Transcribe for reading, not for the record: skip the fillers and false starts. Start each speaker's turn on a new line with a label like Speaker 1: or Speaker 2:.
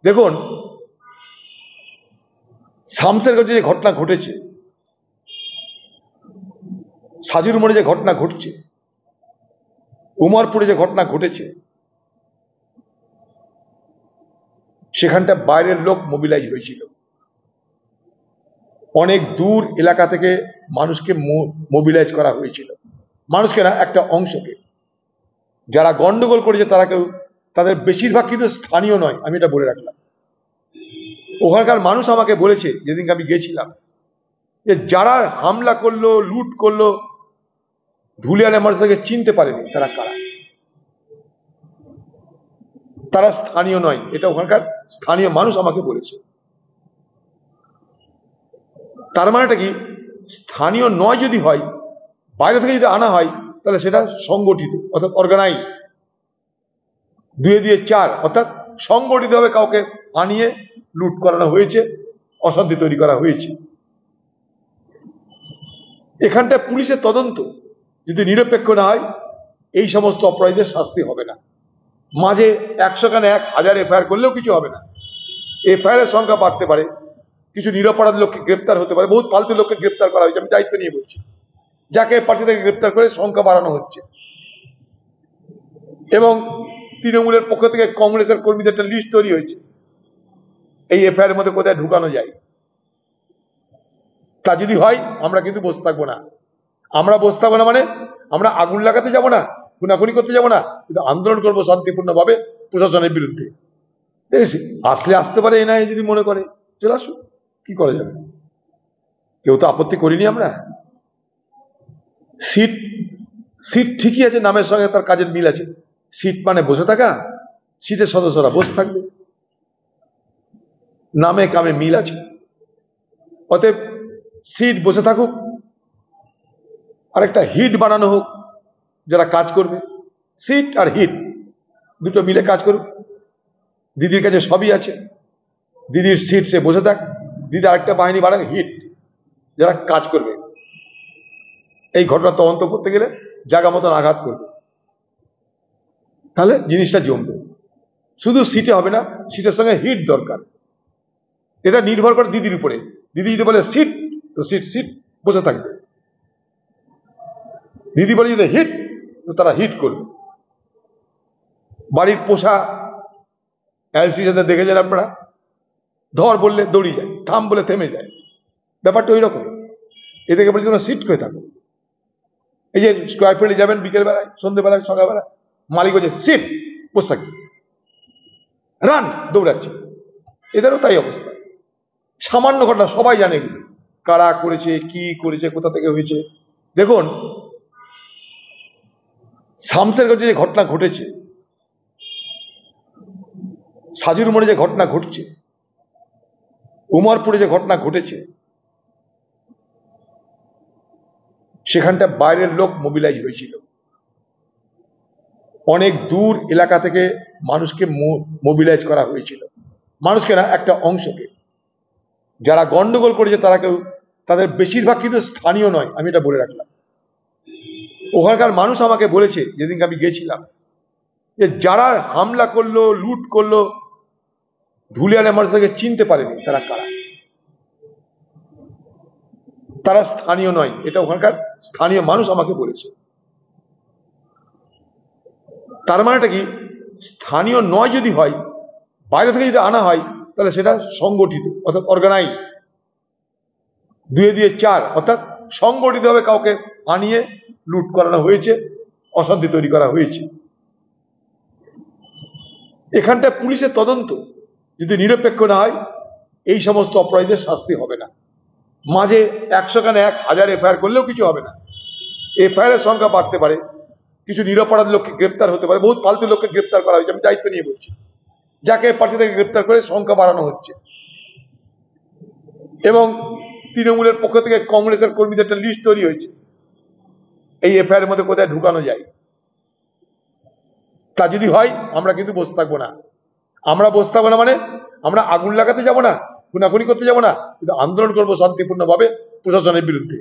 Speaker 1: দেখুন, শামসেরগঞ্জে যে ঘটনা ঘটেছে, সাজুর মোড়ে যে ঘটনা ঘটছে, উমরপুরে যে ঘটনা ঘটেছে, সেখানটা বাইরের লোক মোবিলাইজ হয়েছিল। অনেক দূর এলাকা থেকে মানুষকে মোবিলাইজ করা হয়েছিল। মানুষকে না, একটা অংশকে। যারা গন্ডগোল করেছে তারা কেউ, তাদের বেশিরভাগ কিন্তু স্থানীয় নয়, আমি এটা বলে রাখলাম। ওখানকার মানুষ আমাকে বলেছে যেদিনকে আমি গেছিলাম, যে যারা হামলা করলো, লুট করলো, ধুলিয়ানের মানুষ তাদেরকে চিনতে পারেনি তারা কারা। তারা স্থানীয় নয়, এটা ওখানকার স্থানীয় মানুষ আমাকে বলেছে। তার মানেটা কি, স্থানীয় নয় যদি হয়, বাইরে থেকে যদি আনা হয়, তাহলে সেটা সংগঠিত, অর্থাৎ অর্গানাইজড। দুয়ে দুয়ে চার, অর্থাৎ সংগঠিতভাবে কাউকে আনিয়ে লুট করানো হয়েছে, অশান্তি তৈরি করা হয়েছে। এখানটা পুলিশের তদন্ত যদি নিরপেক্ষ না হয়, এই সমস্ত অপরাধীদের শাস্তি হবে না। মাঝে 100 খানে 1000 এফআইআর করলেও কিছু হবে না। এফআইআর এর সংখ্যা বাড়তে পারে, কিছু নিরপরাধ লোককে গ্রেপ্তার হতে পারে, বহুত ফালতু লোককে গ্রেপ্তার করা হয়েছে, আমি দায়িত্ব নিয়ে বলছি। যাকে পাশে থেকে গ্রেপ্তার করে সংখ্যা বাড়ানো হচ্ছে। এবং তৃণমূলের পক্ষ থেকে কংগ্রেসের কর্মীদের একটা লিস্ট তৈরি হয়েছে, এই এফআইআর এর মধ্যে কোথায় ঢুকানো যায়। তা যদি হয়, আমরা কিন্তু বসে থাকবো না। আমরা বসে থাকবো না মানে, আমরা আগুন লাগাতে যাব না, খুনাখুনি করতে যাব না, কিন্তু আন্দোলন করবো শান্তিপূর্ণভাবে প্রশাসনের বিরুদ্ধে। দেখেছি, আসতে পারে এনআইএ যদি মনে করে, চলে আসুন, কি করা যাবে? কেউ তো আপত্তি করিনি আমরা। সিট সিট ঠিকই আছে, নামের সঙ্গে তার কাজের মিল আছে। সিট মানে বসে থাকা, সিটের সদস্যরা বসে থাকবে, নামে কামে মিল আছে। অতএব সিট বসে থাকুক, আর একটা হিট বানানো হোক যারা কাজ করবে। সিট আর হিট দুটো মিলে কাজ করুক। দিদির কাছে সবই আছে, দিদির সিট সে বসে থাক, দিদি আরেকটা বাহিনী বাড়াক, হিট যারা কাজ করবে। এই ঘটনা তদন্ত করতে গেলে জায়গা মতন আঘাত করবে, তাহলে জিনিসটা জমবে। শুধু সিটে হবে না, সিটের সঙ্গে হিট দরকার। এটা নির্ভর করে দিদির উপরে। দিদি যদি বলে সিট, তো সিট সিট বসে থাকবে। দিদি বলে যদি হিট, তো তারা হিট করবে। বাড়ির পোষা এলসির সাথে দেখেছেন আপনারা, ধর বললে দৌড়িয়ে যায়, থাম বলে থেমে যায়। ব্যাপারটা ওই রকম। এদেরকে বলছি তোমরা সিট করে থাকো। এই যে স্কোয়ার ফিল্ডে যাবেন বিকেল বেলায়, সন্ধ্যেবেলায়, সকালবেলা, মালিক বলছে সিট, বসে থাকি, রান, দৌড়াচ্ছে। এদেরও তাই অবস্থা। সামান্য ঘটনা, সবাই জানে এগুলো, কারা করেছে, কি করেছে, কোথা থেকে হয়েছে। দেখুন, শামসেরগঞ্জে যে ঘটনা ঘটেছে, সাজুর মোড়ে যে ঘটনা ঘটছে, উমরপুরে যে ঘটনা ঘটেছে, সেখানটা বাইরের লোক মোবিলাইজ হয়েছিল। অনেক দূর এলাকা থেকে মানুষকে মোবিলাইজ করা হয়েছিল। মানুষকে না, একটা অংশকে। যারা গন্ডগোল করেছে তারা কেউ, তাদের বেশিরভাগ কিন্তু স্থানীয় নয়, আমি এটা বলে রাখলাম। ওখানকার মানুষ আমাকে বলেছে যেদিনকে আমি গেছিলাম, যে যারা হামলা করলো, লুট করলো, ধুলিয়ানের মানুষ তাদেরকে চিনতে পারেনি তারা কারা। তারা স্থানীয় নয়, এটা ওখানকার স্থানীয় মানুষ আমাকে বলেছে। তার মানেটা কি, স্থানীয় নয় যদি হয়, বাইরে থেকে যদি আনা হয়, তাহলে সেটা সংগঠিত, অর্থাৎ অর্গানাইজড। দুয়ে দুয়ে চার, অর্থাৎ সংগঠিতভাবে কাউকে আনিয়ে লুট করানো হয়েছে, অশান্তি তৈরি করা হয়েছে। এখানটা পুলিশের তদন্ত যদি নিরপেক্ষ না হয়, এই সমস্ত অপরাধীদের শাস্তি হবে না। মাঝে 100 খানে 1000 এফআইআর করলেও কিছু হবে না। এফআইআর এর সংখ্যা বাড়তে পারে, কিছু নিরপরাধ লোককে গ্রেপ্তার হতে পারে, বহুত ফালতু লোককে গ্রেপ্তার করা হয়েছে, আমি দায়িত্ব নিয়ে বলছি। যাকে পাশে থেকে গ্রেপ্তার করে সংখ্যা বাড়ানো হচ্ছে। এবং তৃণমূলের পক্ষ থেকে কংগ্রেসের কর্মীদের একটা লিস্ট তৈরি হয়েছে, এই এফআইআর এর মধ্যে কোথায় ঢুকানো যায়। তা যদি হয়, আমরা কিন্তু বসে থাকবো না। আমরা বসে থাকবো না মানে, আমরা আগুন লাগাতে যাব না, খুনাখুনি করতে যাব না, কিন্তু আন্দোলন করবো শান্তিপূর্ণভাবে প্রশাসনের বিরুদ্ধে।